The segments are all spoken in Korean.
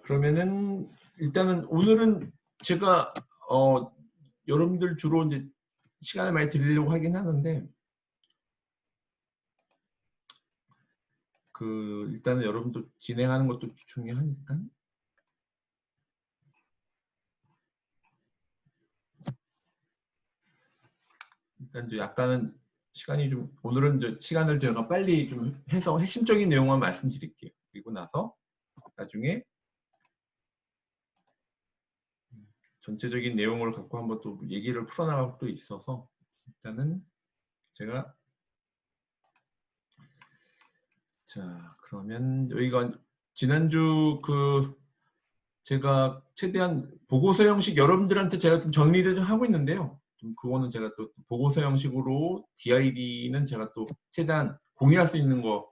그러면은 일단은 오늘은 제가 여러분들 주로 이제 시간을 많이 드리려고 하긴 하는데 일단은 여러분도 진행하는 것도 중요하니까 일단 이제 약간은 시간이 좀 오늘은 이제 시간을 제가 빨리 좀 해서 핵심적인 내용만 말씀드릴게요. 그리고 나서 나중에 전체적인 내용을 갖고 한번 또 얘기를 풀어나갈 것도 있어서 일단은 제가 그러면 여기가 지난주 제가 최대한 보고서 형식 여러분들한테 제가 좀 정리를 좀 하고 있는데요. 좀 그거는 제가 또 보고서 형식으로 DID는 제가 또 최대한 공유할 수 있는 거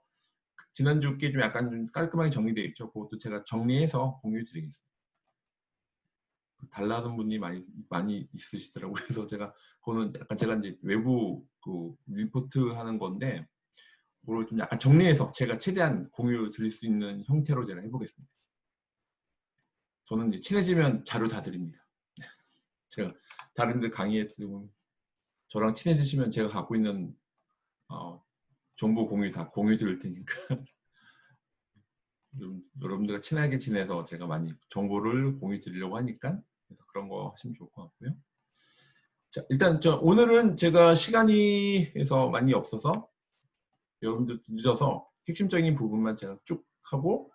지난주께 좀 약간 좀 깔끔하게 정리되어 있죠. 그것도 제가 정리해서 공유 드리겠습니다. 달라는 분이 많이 있으시더라고요. 그래서 그거는 약간 제가 이제 외부 리포트 하는 건데 그걸 좀 약간 정리해서 제가 최대한 공유 드릴 수 있는 형태로 제가 해보겠습니다. 저는 이제 친해지면 자료 다 드립니다. 제가 다른 데 강의에 저랑 친해지시면 제가 갖고 있는 정보 공유 다 공유 드릴 테니까 여러분들과 친하게 지내서 제가 많이 정보를 공유 드리려고 하니까 그래서 그런 거 하시면 좋을 것 같고요. 자, 일단 오늘은 제가 시간이 해서 많이 없어서 여러분들 늦어서 핵심적인 부분만 제가 쭉 하고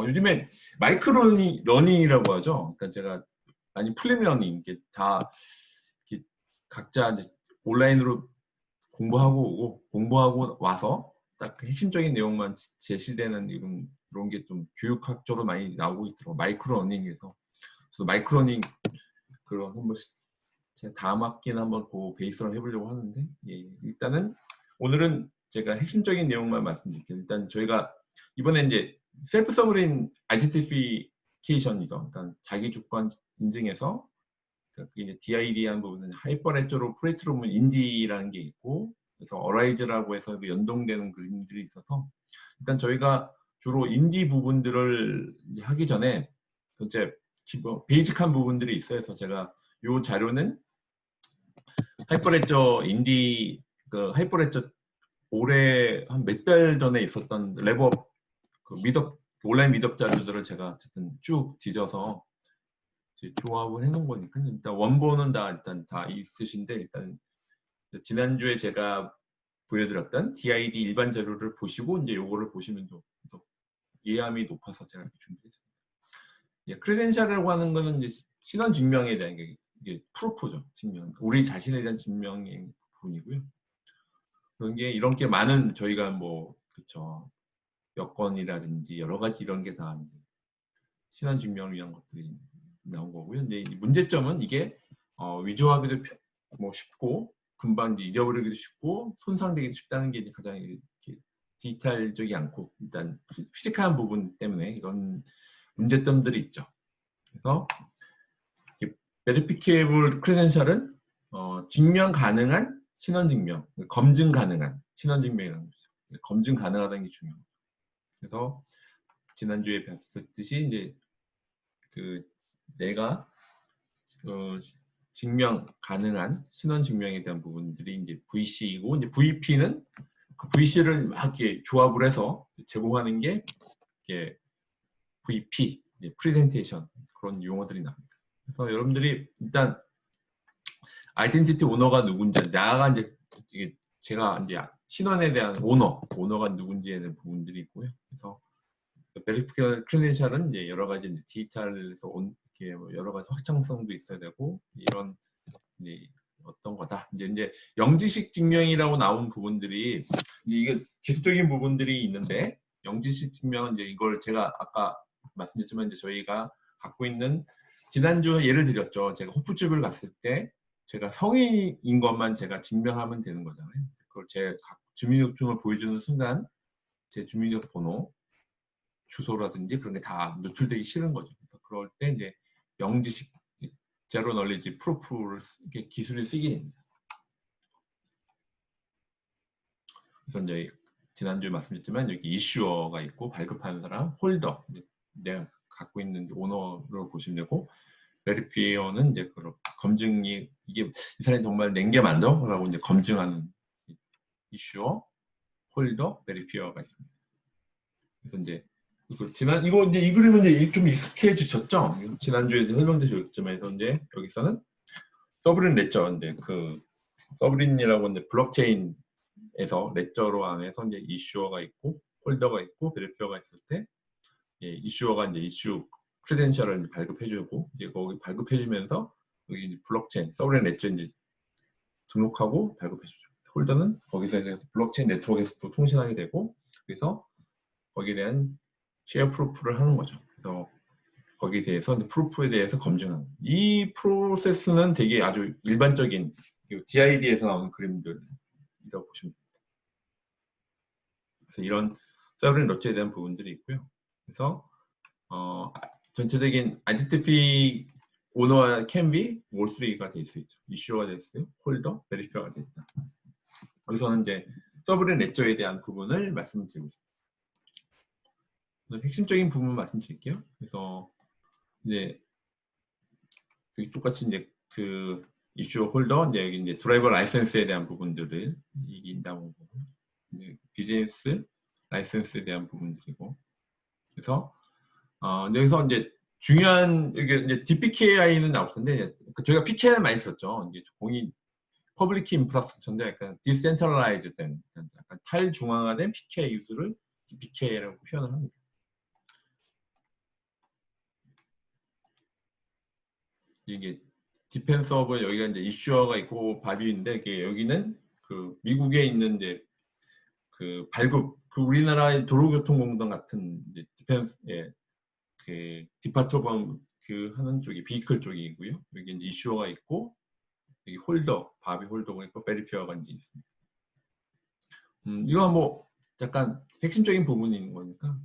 요즘에 마이크로 러닝이라고 하죠. 그러니까 제가 많이 플립러닝 이게 다 이렇게 각자 이제 온라인으로 공부하고 오고 공부하고 와서 딱 핵심적인 내용만 제시되는 이런 게 좀 교육학적으로 많이 나오고 있더라고요. 마이크로 러닝에서. 그래서 마이크로 러닝 그런 한번 제가 다음 학기는 한번 그 베이스로 해보려고 하는데 일단은 오늘은 제가 핵심적인 내용만 말씀드릴게요. 일단 저희가 이번에 이제 셀프 서브린 아이덴티피케이션이죠. 일단 자기 주권 인증에서 그게 이제 DID한 부분은 하이퍼레저로 프레트로문 인디라는 게 있고 그래서 어라이즈라고 해서 연동되는 그림들이 있어서 일단 저희가 주로 인디 부분들을 이제 하기 전에 이제 기본 베이직한 부분들이 있어요. 그래서 제가 이 자료는 하이퍼레저 인디 하이퍼레저 올해 한 몇 달 전에 있었던 랩업 온라인 미덕 자료들을 제가 어쨌든 쭉 뒤져서 조합을 해놓은 거니까 일단 원본은 일단 다 있으신데 일단 지난주에 제가 보여드렸던 DID 일반 자료를 보시고 이제 요거를 보시면 더 이해함이 높아서 제가 이렇게 준비했습니다. 크레덴셜이라고 하는 거는 이제 신원 증명에 대한 이게 프루프죠. 증명. 우리 자신에 대한 증명의 부분이고요. 이런 게 많은 저희가 그쵸. 여권이라든지 여러 가지 이런 게 다 신원 증명을 위한 것들이 나온 거고요. 근데 문제점은 이게 위조하기도 쉽고 금방 잊어버리기도 쉽고 손상되기도 쉽다는 게 가장 이렇게 디테일적이 않고 일단 피지컬한 부분 때문에 이런 문제점들이 있죠. 그래서 베리피케이블 크레덴셜은 증명 가능한 신원증명, 검증 가능한 신원증명이라는 거죠. 검증 가능하다는 게 중요해요. 그래서 지난주에 배웠듯이 이제 내가 증명 가능한 신원 증명에 대한 부분들이 이제 VC이고 이제 VP는 그 VC를 막 이렇게 조합을 해서 제공하는 게 이게 VP, 프레젠테이션 그런 용어들이 나옵니다. 그래서 여러분들이 일단 아이덴티티 오너가 누군지 나가 이제 제가 이제 신원에 대한 오너가 누군지에 대한 부분들이 있고요. 그래서 베리피케이션 크레덴셜은 이제 여러 가지 디지털에서 여러 가지 확장성도 있어야 되고 이런 이제 어떤 거다. 이제 영지식 증명이라고 나온 부분들이 이게 기술적인 부분들이 있는데 영지식 증명은 이제 이걸 제가 아까 말씀드렸지만 이제 저희가 갖고 있는 지난주에 예를 들었죠. 제가 호프집을 갔을 때 제가 성인인 것만 제가 증명하면 되는 거잖아요. 그걸 제 주민등록증을 보여주는 순간 제 주민등록 번호 주소라든지 그런 게 다 노출되기 싫은 거죠. 그래서 그럴 때 이제 영지식 제로 널리지 프루프를 기술을 쓰게 됩니다. 그래서 이제 지난주에 말씀드렸지만 여기 이슈어가 있고 발급하는 사람, 홀더, 내가 갖고 보시면 되고, 베리피어는 이제 그 검증이 이게 이 사람이 정말 낸 게 맞나라고 이제 검증하는 이슈어, 홀더, 베리피어가 있습니다. 그래서 이제 이거 이제 이 그림은 이제 좀 익숙해지셨죠? 지난주에 설명드렸지만 이제 여기서는 서브린 레저 이제 그 서브린이라고 이제 블록체인에서 레저로 안에서 이제 이슈어가 있고 홀더가 있고 베리피어가 있을 때 이슈어가 이제 이슈 크레덴셜을 발급해주고 이제 거기 발급해주면서 여기 이제 블록체인 서브린 레저 이제 등록하고 발급해주죠. 홀더는 거기서 블록체인 네트워크에서 또 통신하게 되고 그래서 거기에 대한 쉐어 프루프를 하는 거죠. 그래서 거기에 대해서 프루프에 대해서 검증하는 이 프로세스는 되게 아주 일반적인 DID에서 나오는 그림들이라고 보시면 됩니다. 그래서 이런 서브린 러치에 대한 부분들이 있고요. 그래서 전체적인 아이덴티티 오너와 캔비 올3가 될 수 있죠. 이슈어가 될 수 있고 홀더, 베리피어가 됐다. 여기서는 이제 서브린 레저에 대한 부분을 말씀드리고 있습니다. 핵심적인 부분 말씀드릴게요. 그래서 이제 여기 똑같이 이제 그 이슈 홀더 이제 여기 이제 드라이버 라이센스에 대한 부분들을 이긴다고 보고 비즈니스 라이센스에 대한 부분들이고 그래서 여기서 이제 중요한 이게 이제 DPKI는 나올 텐데 저희가 PKI 많이 썼죠. 이게 공이 퍼블릭 인프라스트럭처인데 약간 디센트럴라이즈된 약간 탈중앙화된 PKI 유수를 DPKI라고 표현을 합니다. 이게 디펜스 오브 여기가 이제 이슈어가 있고 바비인데 이게 여기는 그 미국에 있는 이제 그 발급 그 우리나라의 도로교통공단 같은 이제 디펜스 그 디파트먼트 그 하는 쪽이 비클 쪽이고요. 여기 이제 이슈어가 있고 여기 홀더 바비 홀더가 있고 베리피어가 이제 있습니다. 이거 뭐 약간 핵심적인 부분인 거니까.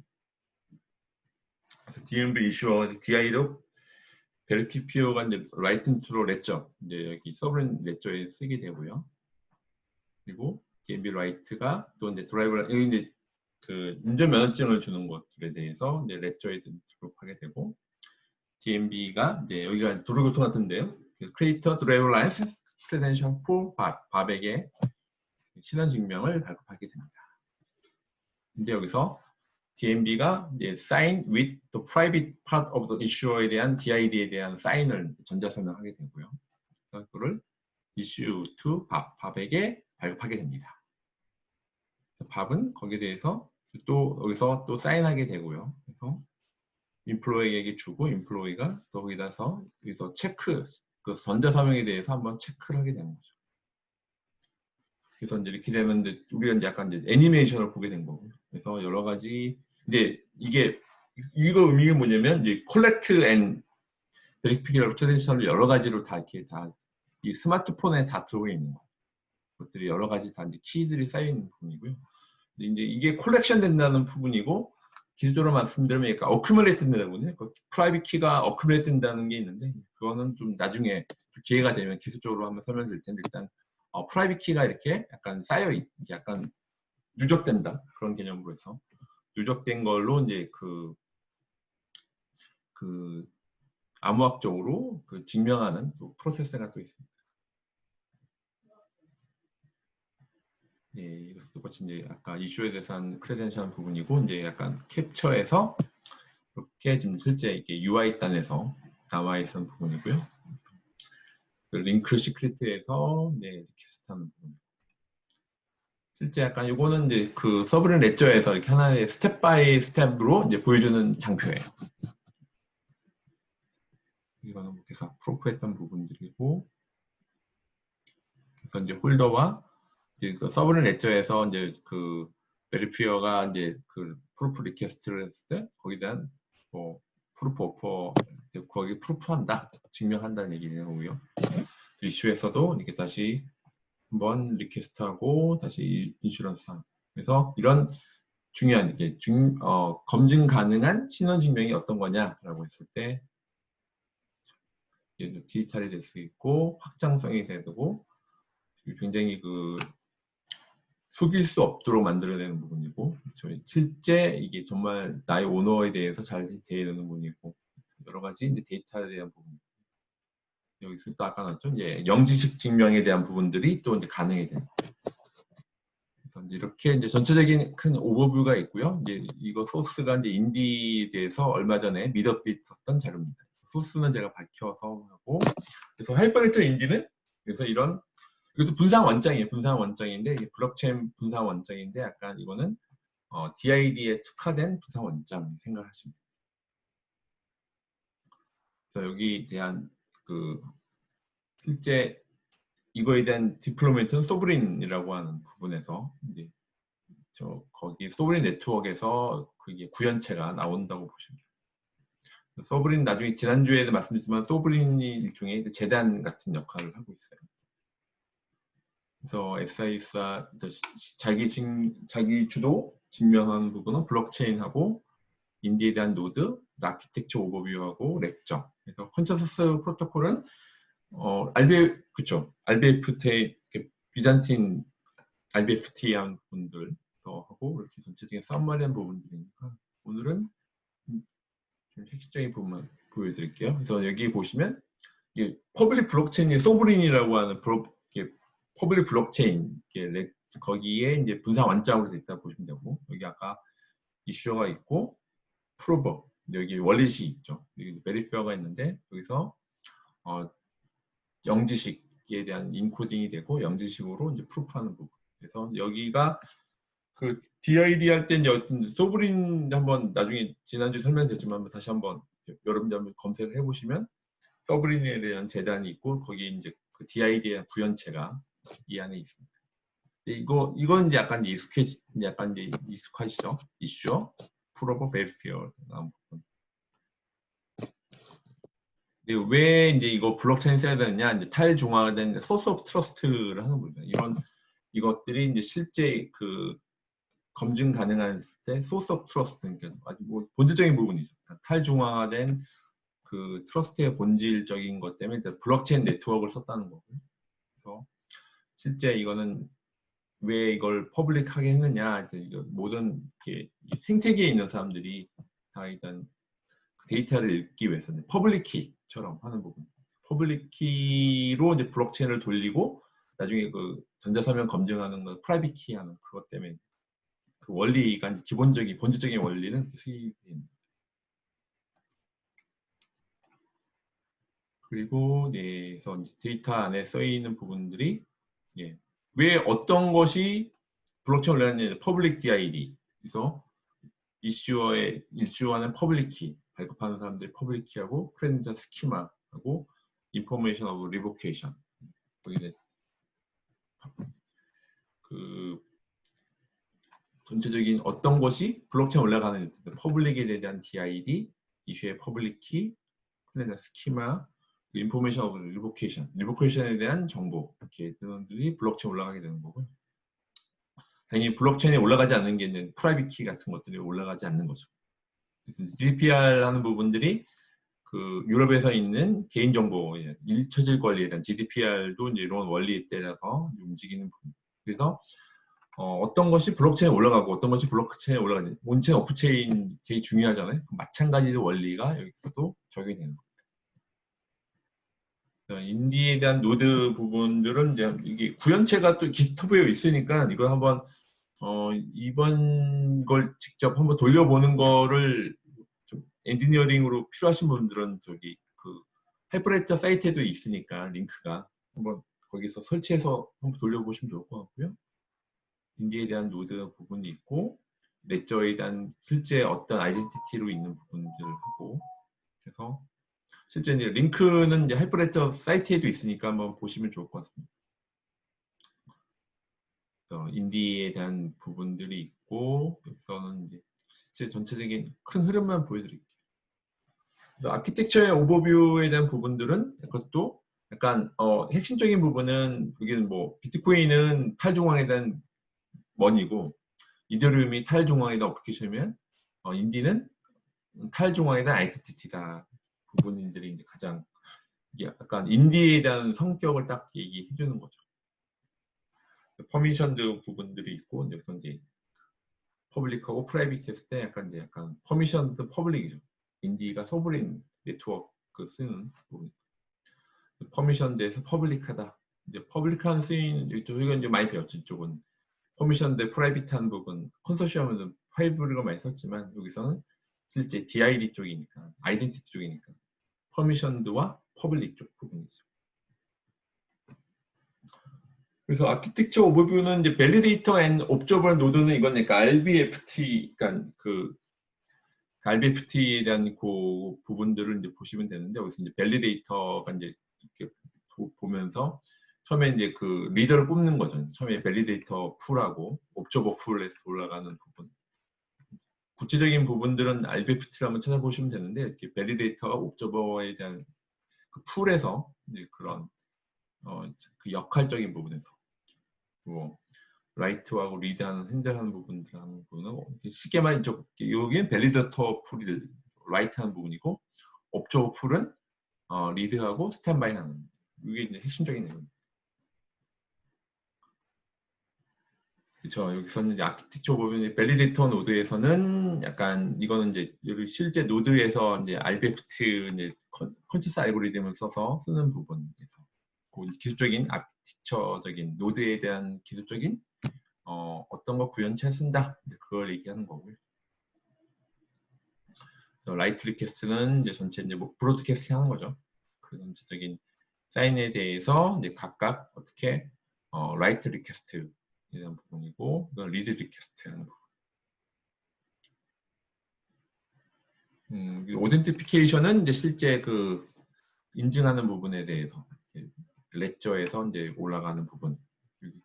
그래서 DMV 이슈어 DI로 베리피어가 이제 라이트 투로 레저 이제 여기 서브린 레저에 쓰게 되고요. 그리고 DMV 라이트가 또 이제 드라이버 여기 이제 그 운전면허증을 주는 것들에 대해서 이제 레저에 등록하게 되고 DMV가 이제 여기가 도로교통 같은데요. 크리에이터 드라이버 라이센스 크레덴셜 포 밥에게 신원증명을 발급하게 됩니다. 이제 여기서 DMV가 이제 sign with the private part of the issuer에 대한 DID에 대한 사인을 전자서명하게 되고요. 그거를 issue to 밥에게 발급하게 됩니다. 밥은 거기에 대해서 또 여기서 또 사인하게 되고요. 그래서 인플로이에게 주고 인플로이가 또 거기다서 여기서 체크 그 전자서명에 대해서 한번 체크를 하게 되는 거죠. 그래서 이제 이렇게 되면 이제 우리가 이제 약간 이제 애니메이션을 보게 된 거고요. 그래서 여러 가지 근데 이게 이거 의미가 뭐냐면 이제 콜렉트 앤 베리피케이션 트랜지션을 여러 가지로 다 이렇게 다 이 스마트폰에 다 들어가 있는 거. 것들이 여러 가지 다 이제 키들이 쌓여 있는 부분이고요. 근데 이제 이게 콜렉션 된다는 부분이고 기술적으로 말씀드리면 약간 어큐뮬레이트 된다고요. 그 프라이빗 키가 어큐뮬레이트 된다는 게 있는데 그거는 좀 나중에 기회가 되면 기술적으로 한번 설명드릴 텐데 일단 프라이빗 키가 이렇게 약간 쌓여 약간 누적된다 그런 개념으로 해서 누적된 걸로 이제 그 암호학적으로 그 증명하는 또 프로세스가 또 있습니다. 예, 이것도 똑같이 이제 아까 이슈에 대해서 한 크레덴셜 부분이고 이제 약간 캡처해서 이렇게 지금 실제 이게 UI 단에서 나와 있는 부분이고요. 그 링크 시크릿에서 이제 리퀘스트하는 부분. 실제 약간 이거는 이제 그 서브린 레저에서 이렇게 하나의 스텝 바이 스텝으로 이제 보여주는 장표예요. 이거는 계속 프로프했던 부분들이고, 그래서 이제 홀더와 이제 그 서브린 레저에서 이제 그 베리피어가 이제 그 프루프 리퀘스트를 했을 때 거기에 대한 뭐 프루프 오퍼 거기 프루프한다 증명한다는 얘기고요. 이슈에서도 이렇게 다시 한번 리퀘스트하고 다시 인슈런스하고 그래서 이런 중요한 이게 검증 가능한 신원 증명이 어떤 거냐라고 했을 때 디지털이 될 수 있고 확장성이 되고 굉장히 그 속일 수 없도록 만들어내는 부분이고 실제 이게 정말 나의 오너에 대해서 잘 대해내는 부분이고 여러 가지 이제 데이터에 대한 부분. 여기서 또 아까 나왔죠. 이제 영지식 증명에 대한 부분들이 또 이제 가능이 돼요. 그래서 이렇게 이제 전체적인 큰 오버뷰가 있고요. 이제 이거 소스가 이제 인디에 대해서 얼마 전에 미더빗 썼던 자료입니다. 소스는 제가 밝혀서 하고, 그래서 하이퍼레터 인디는 그래서 이런 그래서 분산 원장이에요. 분산 원장인데 이게 블록체인 분산 원장인데 약간 이거는 DID에 특화된 분산 원장 생각하시면 돼요. 그래서 여기 대한 그 실제 이거에 대한 디플로이먼트는 소브린이라고 하는 부분에서 이제 거기 소브린 네트워크에서 그게 구현체가 나온다고 보시면 돼요. 소브린 나중에 지난주에도 말씀드렸지만 소브린이 일종의 재단 같은 역할을 하고 있어요. 그래서 SIS와 자기 주도 증명하는 부분은 블록체인하고 인디에 대한 노드, 아키텍처 오버뷰하고 렉정. 그래서 컨sen서스 프로토콜은 RBFT 비잔틴 RBFT한 부분들 하고 이렇게 전체적인 썸머리한 부분들이니까 오늘은 좀 핵심적인 부분만 보여드릴게요. 그래서 여기 보시면 이게 퍼블릭 블록체인이 소브린이라고 하는 퍼블릭 블록체인 거기에 이제 분산 원장으로 되어 있다 보시면 되고 여기 아까 이슈어가 있고 프로버 여기 원리식이 있죠. 여기 베리피어가 있는데 여기서 영지식에 대한 인코딩이 되고 영지식으로 이제 프루프하는 부분. 그래서 여기가 그 DID 할 때는 소브린 한번 나중에 지난주에 설명드렸지만 다시 한번 여러분들 한번 검색을 해보시면 소브린에 대한 재단이 있고 거기 이제 그 DID에 대한 구현체가 이 안에 있습니다. 이건 이제 약간 익숙하시죠? 이슈, 프로버, 베리피어 나온 부분. 왜 이제 이거 블록체인 써야 되느냐? 이제 탈중앙화된 소스 오브 트러스트를 하는 겁니다. 이것들이 이제 실제 그 검증 가능한 때 소스 오브 트러스트, 그러니까 아주 뭐 본질적인 부분이죠. 탈중앙화된 그 트러스트의 본질적인 것 때문에 블록체인 네트워크를 썼다는 거고요. 그래서 실제 이거는 왜 이걸 퍼블릭하게 했느냐? 모든 생태계에 있는 사람들이 다 일단 데이터를 읽기 위해서는 퍼블릭 키처럼 하는 부분. 퍼블릭 키로 이제 블록체인을 돌리고 나중에 그 전자서면 검증하는 거 프라이빗 키 하는 그것 때문에 그 원리가 기본적인 본질적인 원리는 수입입니다. 그리고 그래서 데이터 안에 써 있는 부분들이 왜 어떤 것이 블록체인 원리는 퍼블릭 DID 그래서 이슈어는 퍼블릭 키 발급하는 사람들이 퍼블릭 키하고 크레덴셜 스키마하고 인포메이션 오브 리보케이션 거기에 그 전체적인 어떤 것이 블록체인 올라가는 퍼블릭에 대한 DID, 이슈의 퍼블릭 키, 크레덴셜 스키마, 인포메이션 오브 리보케이션에 대한 정보 이렇게 들이 블록체인 올라가게 되는 거고요. 당연히 블록체인에 올라가지 않는 게 있는 프라이빗 키 같은 것들이 올라가지 않는 거죠. GDPR 하는 부분들이 그 유럽에서 있는 개인정보 일처질 권리에 대한 GDPR도 이제 이런 원리에 따라서 움직이는 부분. 그래서 어떤 것이 블록체인에 올라가고 어떤 것이 블록체인에 올라가는지 온체인 오프체인 되게 중요하잖아요. 마찬가지 원리가 여기서도 적용이 되는 겁니다. 인디에 대한 노드 부분들은 이제 이게 구현체가 또 기토부에 있으니까 이걸 한번 이번 걸 직접 한번 돌려보는 거를 좀 엔지니어링으로 필요하신 분들은 저기 그 하이퍼레터 사이트에도 있으니까 링크가 한번 거기서 설치해서 한번 돌려보시면 좋을 것 같고요. 인디에 대한 노드 부분이 있고 레저에 대한 실제 어떤 아이덴티티로 있는 부분들을 하고 그래서 실제 이제 링크는 이제 하이퍼레터 사이트에도 있으니까 한번 보시면 좋을 것 같습니다. 인디에 대한 부분들이 있고 여기서는 이제 실제 전체적인 큰 흐름만 보여드릴게요. 그래서 아키텍처의 오버뷰에 대한 부분들은 그것도 약간 핵심적인 부분은 여기는 뭐 비트코인은 탈중앙에 대한 원이고 이더리움이 탈중앙에 대한 어플리케이션이면 인디는 탈중앙에 대한 아이덴티티다 부분들이 이제 가장 약간 인디에 대한 성격을 딱 얘기해 주는 거죠. 퍼미션드 부분들이 있고 여기서 이제 퍼블릭하고 프라이빗 했을 때 약간 퍼미션드 퍼블릭이죠. 인디가 소브린 네트워크 쓰는 부분. 퍼미션드에서 퍼블릭하다. 이제 퍼블릭한 쓰인 이쪽은 이제 많이 배웠죠. 이쪽은 퍼미션드 프라이빗한 부분. 컨소시엄은 파이브를 많이 썼지만 여기서는 실제 DID 쪽이니까, 아이덴티티 쪽이니까 퍼미션드와 퍼블릭 쪽 부분이죠. 그래서 아키텍처 오버뷰는 이제 밸리데이터 앤 옵저버 노드는 이건 그러니까 RBFT, 그러니까 그 RBFT에 대한 그 부분들을 이제 보시면 되는데 여기서 이제 밸리데이터가 이제 이렇게 보면서 처음에 이제 그 리더를 뽑는 거죠. 처음에 밸리데이터 풀하고 옵저버 풀에서 올라가는 부분. 구체적인 부분들은 RBFT를 한번 찾아보시면 되는데 이렇게 밸리데이터와 옵저버에 대한 그 풀에서 이제 그런 그 역할적인 부분에서 뭐 라이트하고 리드하는 핸들하는 부분들 하는 부분은 쉽게 말해서 여기는 밸리데이터 풀이 라이트하는 부분이고 옵저버 풀은 리드하고 스탠바이하는 이게 이제 핵심적인 내용입니다. 그렇죠. 여기서는 아키텍처 보면 밸리데이터 노드에서는 약간 이거는 이제 실제 노드에서 이제 RBFT 이제 컨시스 알고리즘을 써서 쓰는 부분에서 그 기술적인 아키텍처적인 노드에 대한 기술적인 어떤 거 구현체 쓴다 그걸 얘기하는 거고요. 라이트 리퀘스트는 이제 전체 이제 뭐 브로드캐스팅 하는 거죠. 그 전체적인 사인에 대해서 이제 각각 어떻게 라이트 리퀘스트 이런 부분이고 리드 리퀘스트 하는 부분. 오덴티피케이션은 이제 실제 그 인증하는 부분에 대해서 레저에서 이제 올라가는 부분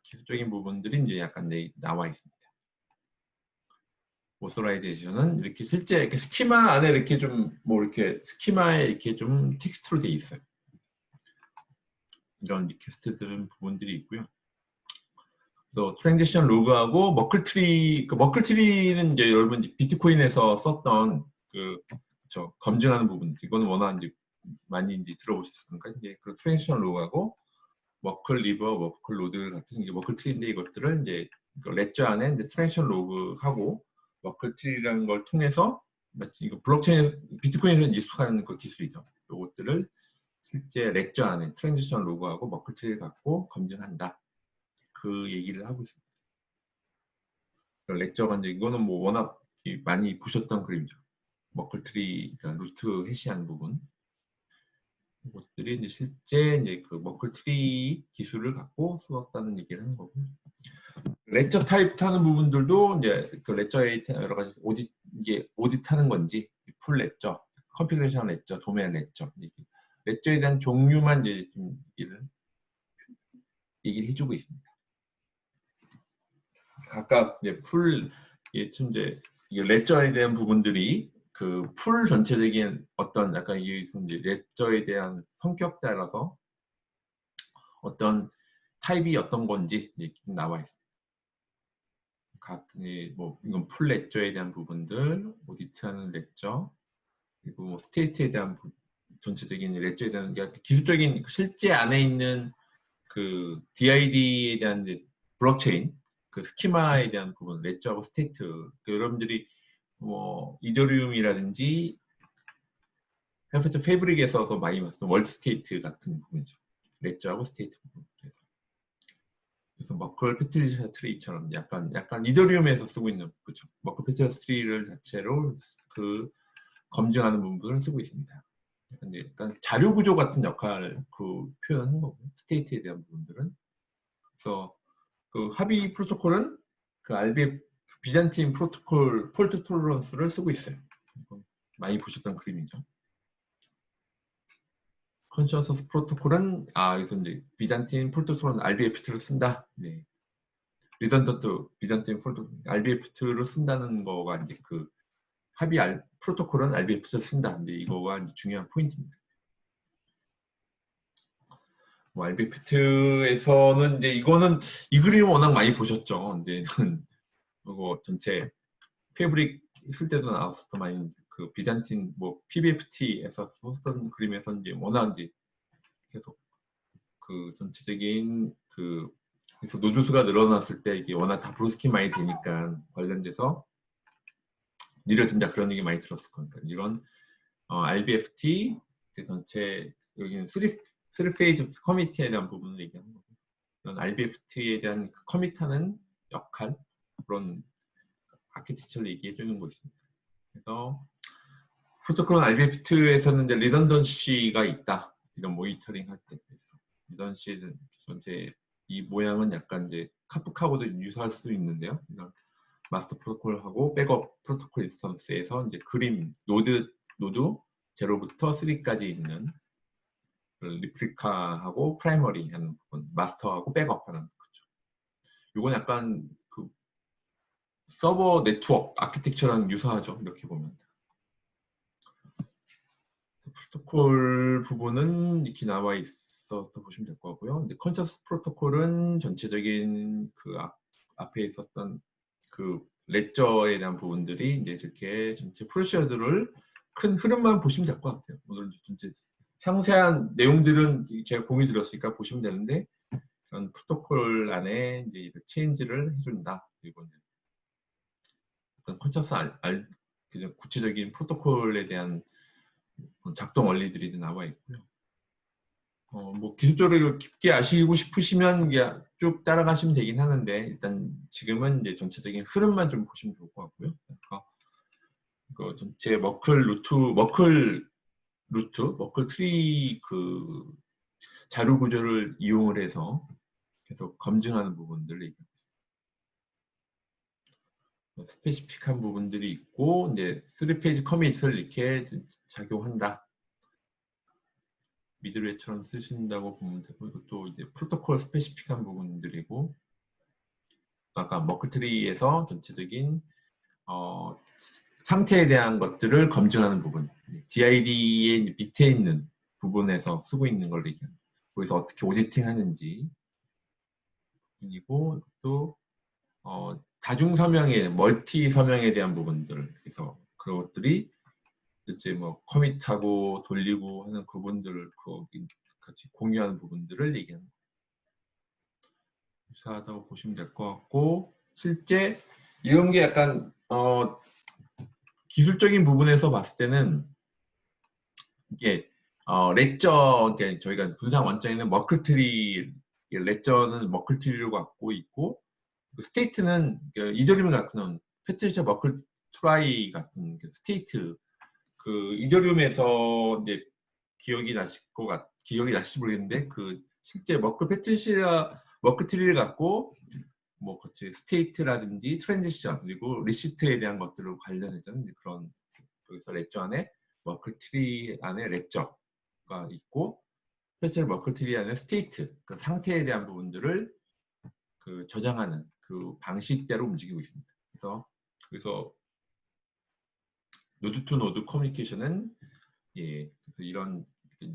기술적인 부분들이 이제 약간 나와 있습니다. 오서라이제이션은 이렇게 실제 이렇게 스키마 안에 이렇게 좀 뭐 이렇게 스키마에 이렇게 좀 텍스트로 돼 있어요. 이런 리퀘스트들은 부분들이 있고요. 그래서 트랜지션 로그하고 머클트리, 그 머클트리는 이제 여러분 비트코인에서 썼던 저 검증하는 부분, 이거는 워낙 이제 많이 이제 들어보셨으니까 이제 그 트랜지션 로그하고 머클 리버, 머클 로드 같은 이게 머클트리인데 이것들을 이제 레저 안에 이제 트랜지션 로그하고 머클트리라는 걸 통해서 마치 이거 블록체인 비트코인에서 익숙한 그 기술이죠. 이것들을 실제 레저 안에 트랜지션 로그하고 머클트리를 갖고 검증한다. 그 얘기를 하고 있습니다. 레저가 이제 이거는 뭐 워낙 많이 보셨던 그림이죠. 머클트리, 그러니까 루트 해시하는 부분. 이것들이 이제 실제 이제 그 머클트리 기술을 갖고 쓰었다는 얘기를 하는 거고요. 레저 타입 하는 부분들도 이제 그 레저에 여러 가지 이게 오디트하는 건지 풀 레저, 컨피그레이션 레저, 도메인 레저, 레저에 대한 종류만 이제 좀 얘기를 해주고 있습니다. 각각 이제 풀 이제 레저에 대한 부분들이 그 풀 전체적인 어떤 약간 이제 레저에 대한 성격 따라서 어떤 타입이 어떤 건지 이제 나와 있습니다. 각 뭐 이건 풀 레저에 대한 부분들, 오디트하는 레저, 그리고 뭐 스테이트에 대한 전체적인 레저에 대한 기술적인 실제 안에 있는 그 DID에 대한 이제 블록체인 그 스키마에 대한 부분, 레저하고 스테이트 그 여러분들이 뭐 이더리움이라든지 헤프트 패브릭에서도 많이 봤던 월드 스테이트 같은 부분이죠. 레저하고 스테이트 부분. 그래서 머클 패트리샤 트리처럼 약간 이더리움에서 쓰고 있는 그렇죠. 머클 패트리샤 트리를 자체로 그 검증하는 부분을 쓰고 있습니다. 약간 자료 구조 같은 역할 그 표현한 거고 스테이트에 대한 부분들은 그래서 그 합의 프로토콜은 그 RBF 비잔틴 프로토콜 폴트 톨러런스를 쓰고 있어요. 많이 보셨던 그림이죠. 컨sen서스 프로토콜은 여기서 이제 비잔틴 폴트 톨러런스 RBFT를 쓴다. 네. 리던던트 비잔틴 폴트 RBFT를 쓴다는 거가 이제 그 합의 프로토콜은 RBFT를 쓴다. 이제 이거가 이제 중요한 포인트입니다. 뭐 RBFT에서는 이제 이거는 이 그림 워낙 많이 보셨죠. 이제는 이거 전체 패브릭 쓸 때도 나왔었던 많이 그 비잔틴 뭐 PBFT에서 썼던 그림에서 이제 워낙 이제 계속 그 전체적인 그 그래서 노드수가 늘어났을 때 이게 워낙 다 브로스킹 많이 되니까 관련돼서 느려진다 그런 얘기 많이 들었을 거니까 이런 RBFT 전체 여기는 3페이지 커미티에 대한 부분을 얘기하는 거고, 이런 RBFT에 대한 커밋하는 역할, 그런 아키텍처를 얘기해 주는 거 있습니다. 그래서 프로토콜 RBFT에서는 이제 리던던시가 있다, 이런 모니터링 할 때. 리던던시 전체 이 모양은 약간 이제 카프카하고도 유사할 수 있는데요. 마스터 프로토콜하고 백업 프로토콜 인스턴스에서 이제 그림 노드 0부터 3까지 있는 리플리카하고 프라이머리 하는 부분, 마스터하고 백업하는 거죠. 이건 약간 그 서버 네트워크 아키텍처랑 유사하죠. 이렇게 보면. 프로토콜 부분은 이렇게 나와 있어서 보시면 될 것 같고요. 근데 컨sen서스 프로토콜은 전체적인 그 앞에 있었던 그 레저에 대한 부분들이 이제 이렇게 전체 프로시저들을 큰 흐름만 보시면 될 것 같아요. 오늘 전체 상세한 내용들은 제가 공유 드렸으니까 보시면 되는데, 그런 프로토콜 안에 이제 체인지를 해준다. 그리고 이제 어떤 컨sen서스 구체적인 프로토콜에 대한 작동 원리들이 나와 있고요. 뭐 기술적으로 깊게 아시고 싶으시면 쭉 따라가시면 되긴 하는데, 일단 지금은 이제 전체적인 흐름만 좀 보시면 좋을 것 같고요. 그 전체 머클 트리 그 자료 구조를 이용을 해서 계속 검증하는 부분들을 얘기합니다. 스페시픽한 부분들이 있고, 이제 3페이지 커밋을 이렇게 작용한다. 미들웨이처럼 쓰신다고 보면 되고, 이것도 이제 프로토콜 스페시픽한 부분들이고, 아까 머클트리에서 전체적인 상태에 대한 것들을 검증하는 부분, DID의 밑에 있는 부분에서 쓰고 있는 걸 얘기합니다. 거기서 어떻게 오디팅 하는지, 그리고 또 다중 서명의 멀티 서명에 대한 부분들, 그래서 그것들이 이제 뭐 커밋하고 돌리고 하는 부분들을 같이 공유하는 부분들을 얘기합니다. 유사하다고 보시면 될 것 같고, 실제 이런 게 약간 기술적인 부분에서 봤을 때는 이게 레저, 저희가 군사 원장에는 머클트리, 레저는 머클트리를 갖고 있고, 스테이트는 이더리움 같은 패트리샤 머클트라이 같은 스테이트, 그 이더리움에서 이제 기억이 나실지 모르겠는데, 그 실제 머클트리를 갖고 뭐 같이 스테이트라든지 트랜지션 그리고 리시트에 대한 것들을 관련해서 그런, 여기서 레저 안에 머클트리 안에 레저가 있고, 실제 머클트리 안에 스테이트, 그 상태에 대한 부분들을 그 저장하는 그 방식대로 움직이고 있습니다. 그래서 노드 투 노드 커뮤니케이션은 그래서 이런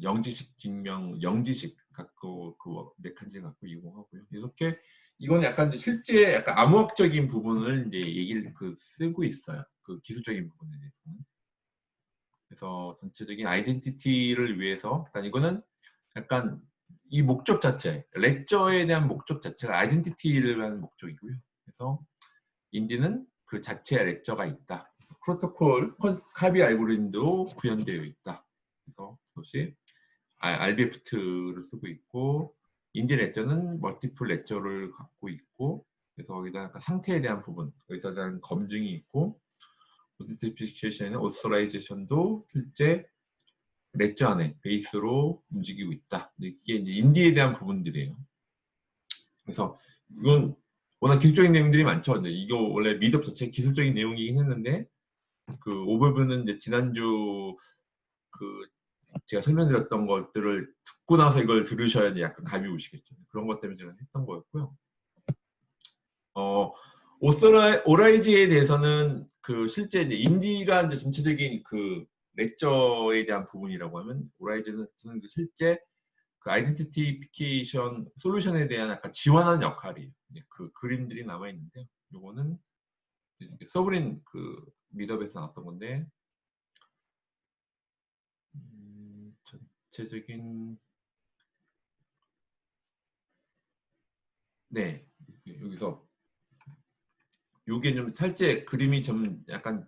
영지식 증명, 영지식 갖고 그 메커니즘 갖고 이용하고요. 이렇게 이건 약간 실제 약간 암호학적인 부분을 이제 얘기를 쓰고 있어요. 그 기술적인 부분에 대해서는. 그래서 전체적인 아이덴티티를 위해서, 일단 이거는 약간 이 목적 자체, 레저에 대한 목적 자체가 아이덴티티를 위한 목적이고요. 그래서 인디는 그 자체의 레저가 있다. 프로토콜 카비 알고리즘도 구현되어 있다. 그래서 그것이 RBFT를 쓰고 있고, 인디 레저는 멀티플 레저를 갖고 있고, 그래서 거기다 상태에 대한 부분, 거기다 대한 검증이 있고, 오디티피케이션이나 오서라이제이션도 실제 레저 안에 베이스로 움직이고 있다. 이게 이제 인디에 대한 부분들이에요. 그래서 이건 워낙 기술적인 내용들이 많죠. 근데 이거 원래 미드업 자체 기술적인 내용이긴 했는데, 그 오버뷰는 이제 지난주 그 제가 설명드렸던 것들을 듣고 나서 이걸 들으셔야 약간 감이 오시겠죠. 그런 것 때문에 제가 했던 거였고요. 오라이즈에 대해서는 그 실제 이제 인디가 이제 전체적인 그 레저에 대한 부분이라고 하면, 오라이즈는 그 실제 그 아이덴티피케이션 솔루션에 대한 약간 지원하는 역할이 그 그림들이 남아 있는데요. 요거는 서브린 그 미드업에서 나왔던 건데, 전체적인 여기서 요게 좀 실제 그림이 좀 약간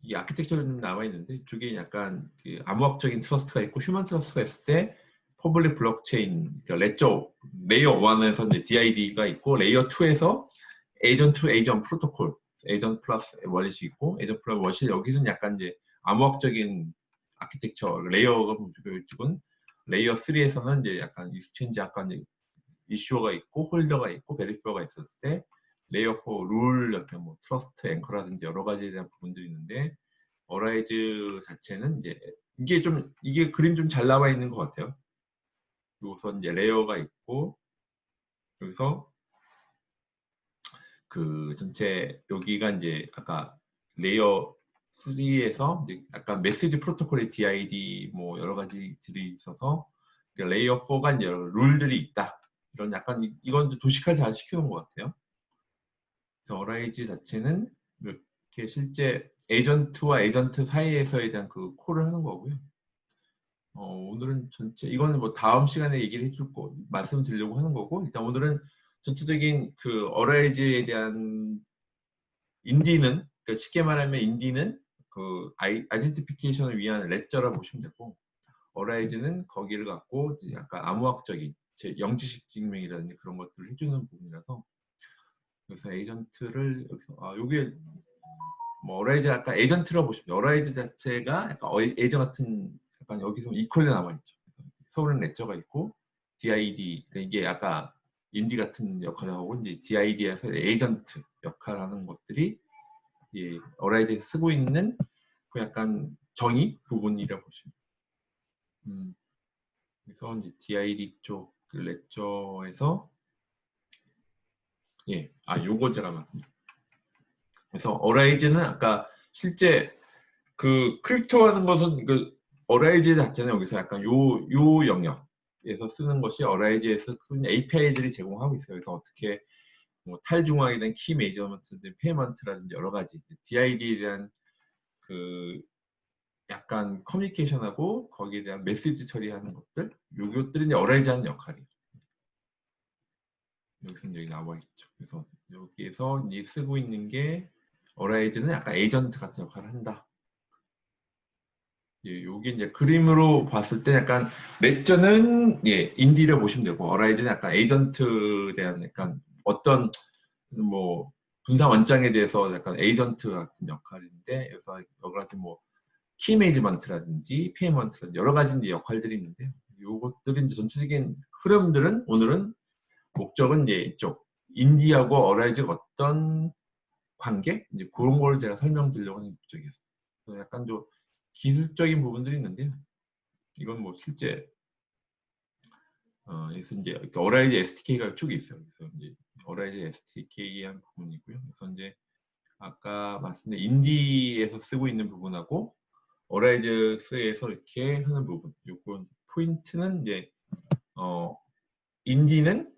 이 아키텍처는 좀 남아있는데 이쪽에 약간 그 암호학적인 트러스트가 있고 휴먼 트러스트가 있을 때 퍼블릭 블록체인 그러니까 레이어 1에서 이제 DID가 있고 레이어 2에서 에이전트 투 에이전 프로토콜 에이전 플러스 월렛이 있고 에이전 플러스 월렛이 여기서는 약간 이제 암호학적인 아키텍처 레이어가 이쪽은 레이어 3에서는 이제 약간 익스체인지 약간 이슈어가 있고 홀더가 있고 베리퍼가 있었을 때 레이어 4 룰, 뭐 트러스트 앵커라든지 여러 가지에 대한 부분들이 있는데 어라이즈 자체는 이게 그림 좀 잘 나와 있는 것 같아요. 우선 이제 레이어가 있고 여기서 그 전체 여기가 이제 아까 레이어 3에서 이제 약간 메시지 프로토콜의 DID 뭐 여러 가지들이 있어서 레이어 4가 이제 여러 룰들이 있다. 이런 약간 이건 도식화 잘 시켜놓은 것 같아요. 그래서 어라이즈 자체는 이렇게 실제 에이전트와 에이전트 사이에서에 대한 그 콜을 하는 거고요. 오늘은 전체 이거는 뭐 다음 시간에 얘기를 해줄 거 말씀드리려고 하는 거고 일단 오늘은 전체적인 그 어라이즈에 대한 인디는 그러니까 쉽게 말하면 인디는 그 아이덴티피케이션을 위한 레저라 보시면 되고 어라이즈는 거기를 갖고 약간 암호학적인 영지식 증명이라든지 그런 것들을 해주는 부분이라서 그래서 에이전트를 여기서 요게 뭐 어라이즈 아까 에이전트라고 보시면 돼요. 어라이즈 자체가 약간 에이전 같은 약간 여기서 이퀄리 남아있죠. 서울은 레저가 있고 DID 그러니까 이게 아까 인디 같은 역할을 하고 이제 DID에서 에이전트 역할을 하는 것들이 예, 어라이즈에 쓰고 있는 그 약간 정의 부분이라고 보시면 그래서 이제 DID 쪽 그 레저에서 예, 요거 제가 말씀드릴게요. 그래서 어라이즈는 아까 실제 그 크립토하는 것은 그 어라이즈 자체는 여기서 약간 요 영역에서 쓰는 것이 어라이즈에서 쓰는 API들이 제공하고 있어요. 그래서 어떻게 뭐 탈중앙에 대한 키 메이저먼트든 페이먼트라든지 여러 가지 DID에 대한 그 약간 커뮤니케이션하고 거기에 대한 메시지 처리하는 것들 요것들이 이제 어라이즈 하는 역할이에요. 여기서 여기 나와 있죠. 그래서 여기에서 이제 쓰고 있는 게 어라이즈는 약간 에이전트 같은 역할을 한다. 예, 요게 이제 그림으로 봤을 때 약간 레저는 예, 인디를 보시면 되고 어라이즈는 약간 에이전트에 대한 약간 어떤 뭐 분사 원장에 대해서 약간 에이전트 같은 역할인데 여기서 여러 가지 뭐 키 매니지먼트라든지 페이먼트라든지 여러 가지 이제 역할들이 있는데 요것들은 이제 전체적인 흐름들은 오늘은 목적은 이제 이쪽 인디하고 어라이즈가 어떤 관계 이제 그런 걸 제가 설명드리려고 하는 목적이었어요. 그래서 약간 좀 기술적인 부분들이 있는데요. 이건 뭐 실제 그래서 이제 어라이즈 SDK가 쭉 있어요. 그래서 이제 어라이즈 SDK에 한 부분이고요. 그래서 이제 아까 말씀드린 인디에서 쓰고 있는 부분하고 어라이즈스에서 이렇게 하는 부분. 요건 포인트는 이제 인디는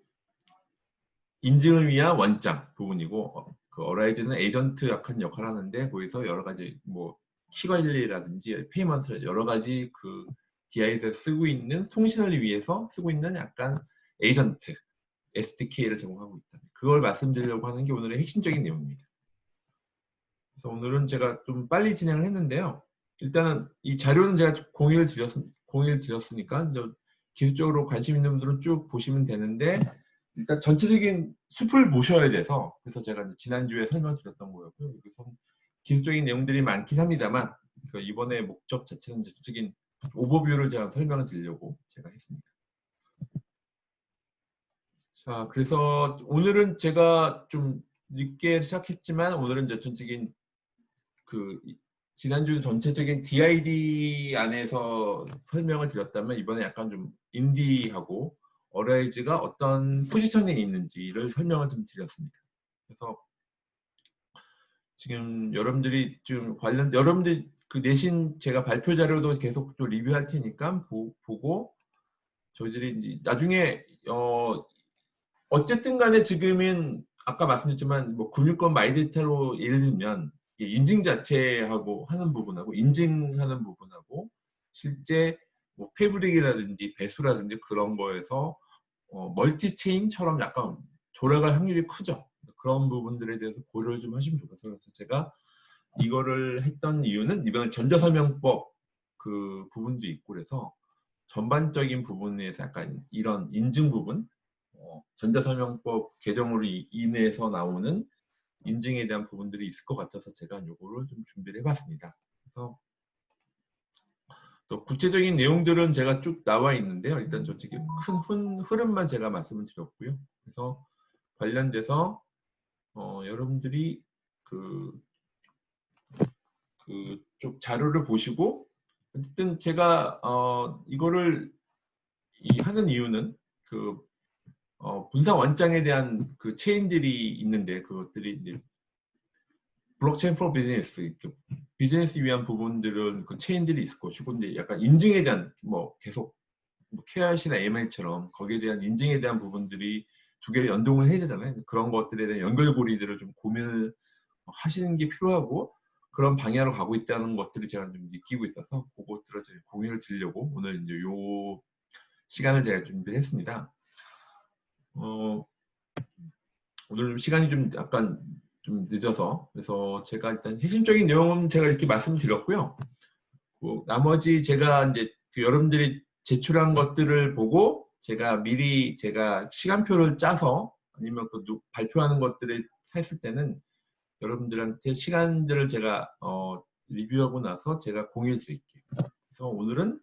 인증을 위한 원장 부분이고 그 어라이즈는 에이전트 약한 역할을 하는데 거기서 여러 가지 뭐 키관리라든지 페이먼트 여러 가지 그 DI에서 쓰고 있는 통신을 위해서 쓰고 있는 약간 에이전트 SDK를 제공하고 있다. 그걸 말씀드리려고 하는 게 오늘의 핵심적인 내용입니다. 그래서 오늘은 제가 좀 빨리 진행을 했는데요. 일단은 이 자료는 제가 공유를 드렸으니까 기술적으로 관심 있는 분들은 쭉 보시면 되는데 일단 전체적인 숲을 보셔야 돼서 그래서 제가 지난주에 설명드렸던 거였고요. 여기서 기술적인 내용들이 많긴 합니다만 이번에 목적 자체는 전체적인 오버뷰를 제가 설명을 드리려고 제가 했습니다. 자, 그래서 오늘은 제가 좀 늦게 시작했지만 오늘은 이제 전체적인 그 지난주 전체적인 DID 안에서 설명을 드렸다면 이번에 약간 좀 인디하고 어라이즈가 어떤 포지셔닝이 있는지를 설명을 좀 드렸습니다. 그래서 지금 여러분들이 좀 여러분들 그 내신 제가 발표 자료도 계속 또 리뷰할 테니까 보고 저희들이 이제 나중에 어쨌든 간에 지금은 아까 말씀드렸지만 뭐 금융권 마이데이터로 예를 들면 인증 자체하고 하는 부분하고 인증하는 부분하고 실제 뭐 패브릭이라든지 배수라든지 그런 거에서 멀티체인처럼 약간 돌아갈 확률이 크죠. 그런 부분들에 대해서 고려를 좀 하시면 좋겠어요. 그래서 제가 이거를 했던 이유는 이번 전자설명법 그 부분도 있고 그래서 전반적인 부분에서 약간 이런 인증 부분, 전자설명법 개정으로 인해서 나오는 인증에 대한 부분들이 있을 것 같아서 제가 요거를 좀 준비를 해봤습니다. 그래서 또 구체적인 내용들은 제가 쭉 나와 있는데요. 일단 저 지금 큰 흐름만 제가 말씀을 드렸고요. 그래서 관련돼서 여러분들이 그쪽 자료를 보시고 어쨌든 제가 이거를 하는 이유는 분사 원장에 대한 그 체인들이 있는데 그것들이 이제 블록체인 포 비즈니스 비즈니스 위한 부분들은 그 체인들이 있을 것이고 이제 약간 인증에 대한 뭐 계속 KYC나 AML처럼 거기에 대한 인증에 대한 부분들이 두 개를 연동을 해야 되잖아요. 그런 것들에 대한 연결고리들을 좀 고민을 하시는 게 필요하고 그런 방향으로 가고 있다는 것들을 제가 좀 느끼고 있어서 그것들을 공유를 드리려고 오늘 이제 요 시간을 제가 준비를 했습니다. 오늘 시간이 좀 약간 좀 늦어서 그래서 제가 일단 핵심적인 내용은 제가 이렇게 말씀드렸고요. 나머지 제가 이제 여러분들이 제출한 것들을 보고 제가 미리 제가 시간표를 짜서 아니면 발표하는 것들을 했을 때는 여러분들한테 시간들을 제가 리뷰하고 나서 제가 공유해 드릴게요. 그래서 오늘은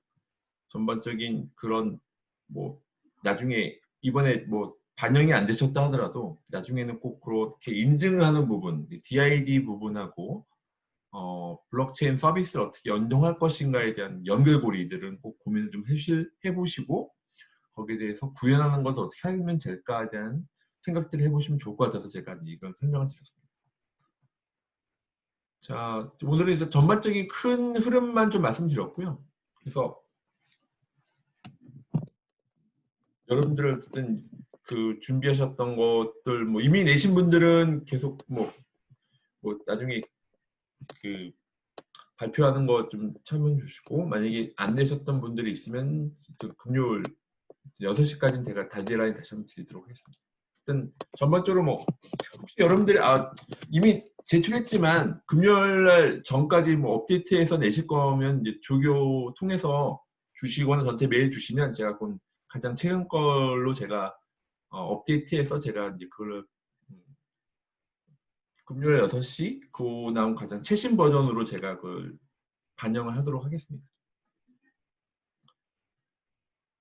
전반적인 그런 뭐 나중에 이번에 뭐 반영이 안 되셨다 하더라도 나중에는 꼭 그렇게 인증을 하는 부분, DID 부분하고 블록체인 서비스를 어떻게 연동할 것인가에 대한 연결고리들은 꼭 고민을 좀 해보시고 거기에 대해서 구현하는 것을 어떻게 하면 될까에 대한 생각들을 해보시면 좋을 것 같아서 제가 이건 설명을 드렸습니다. 자, 오늘은 이제 전반적인 큰 흐름만 좀 말씀드렸고요. 그래서 여러분들 어쨌든 준비하셨던 것들 뭐 이미 내신 분들은 계속 뭐 나중에 발표하는 거 좀 참여해 주시고 만약에 안 내셨던 분들이 있으면 금요일 6시까지는 제가 데드라인 다시 한번 드리도록 하겠습니다. 일단 전반적으로 뭐 혹시 여러분들이 이미 제출했지만 금요일날 전까지 뭐 업데이트해서 내실 거면 이제 조교 통해서 주시거나 저한테 메일 주시면 제가 그럼 가장 최근 걸로 제가 업데이트해서 제가 이제 그걸 금요일 6시 그 나온 가장 최신 버전으로 제가 그걸 반영을 하도록 하겠습니다.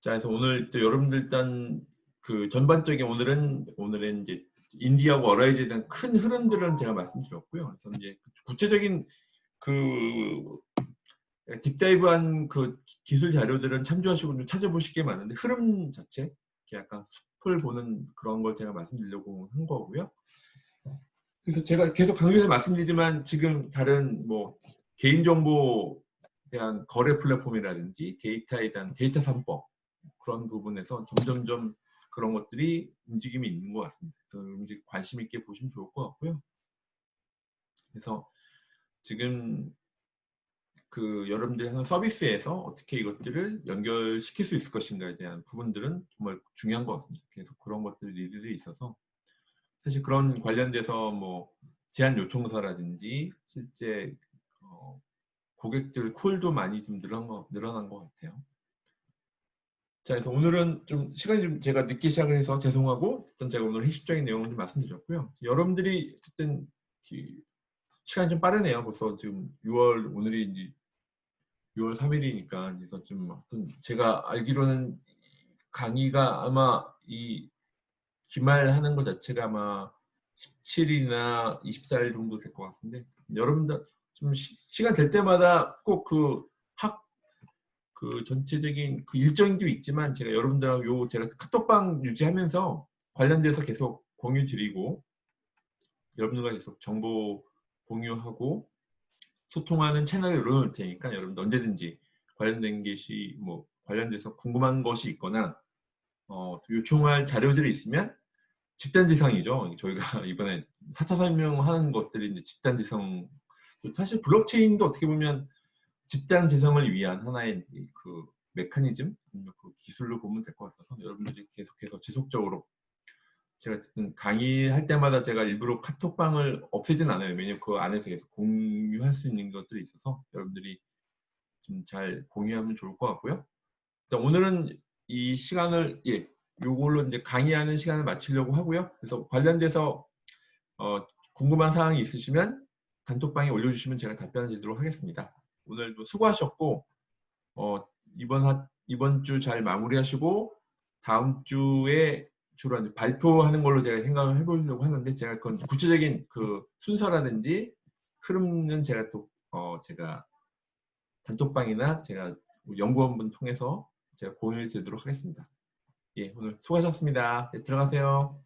자, 그래서 오늘 또 여러분들 일단 전반적인 오늘은 이제 인디하고 어라이즈에 대한 큰 흐름들을 제가 말씀드렸고요. 그래서 이제 구체적인 딥다이브한 기술 자료들은 참조하시고 좀 찾아보실 게 많은데 흐름 자체, 약간 숲을 보는 그런 걸 제가 말씀드리려고 한 거고요. 그래서 제가 계속 강조해서 말씀드리지만 지금 다른 뭐 개인정보 대한 거래 플랫폼이라든지 데이터에 대한 데이터 3법 그런 부분에서 점점점 그런 것들이 움직임이 있는 것 같습니다. 그래서 관심 있게 보시면 좋을 것 같고요. 그래서 지금 여러분들이 하는 서비스에서 어떻게 이것들을 연결시킬 수 있을 것인가에 대한 부분들은 정말 중요한 것 같습니다. 계속 그런 것들이 있어서 사실 그런 관련돼서 뭐 제한 요청서라든지 실제 고객들 콜도 많이 좀 늘어난 것 같아요. 자, 그래서 오늘은 좀 시간이 좀 제가 늦게 시작을 해서 죄송하고 일단 제가 오늘 핵심적인 내용을 좀 말씀드렸고요. 여러분들이 어쨌든 시간이 좀 빠르네요. 벌써 지금 오늘이 이제 6월 3일이니까 그래서 좀 어떤 제가 알기로는 강의가 아마 이 기말하는 것 자체가 아마 17일이나 24일 정도 될 것 같은데 여러분들 좀 시간 될 때마다 꼭 전체적인 일정도 있지만 제가 여러분들하고 제가 카톡방 유지하면서 관련돼서 계속 공유 드리고 여러분들과 계속 정보 공유하고 소통하는 채널을 열어놓을 테니까 여러분들 언제든지 관련된 것이 관련돼서 궁금한 것이 있거나 요청할 자료들이 있으면 집단지성이죠. 저희가 이번에 4차 설명하는 것들이 이제 집단지성 사실 블록체인도 어떻게 보면 집단지성을 위한 하나의 메커니즘, 기술로 보면 될 것 같아서 여러분들이 계속해서 지속적으로 제가 어쨌든 강의할 때마다 제가 일부러 카톡방을 없애진 않아요. 왜냐면 그 안에서 계속 공유할 수 있는 것들이 있어서 여러분들이 좀 잘 공유하면 좋을 것 같고요. 일단 오늘은 이 시간을 요걸로 이제 강의하는 시간을 마치려고 하고요. 그래서 관련돼서 궁금한 사항이 있으시면 단톡방에 올려주시면 제가 답변 드리도록 하겠습니다. 오늘도 수고하셨고 이번 주 잘 마무리하시고 다음 주에 주로 이제 발표하는 걸로 제가 생각을 해보려고 하는데 제가 그건 구체적인 그 순서라든지 흐름은 제가 또 제가 단톡방이나 제가 연구원분 통해서 제가 공유해 드리도록 하겠습니다. 예, 오늘 수고하셨습니다. 예, 들어가세요.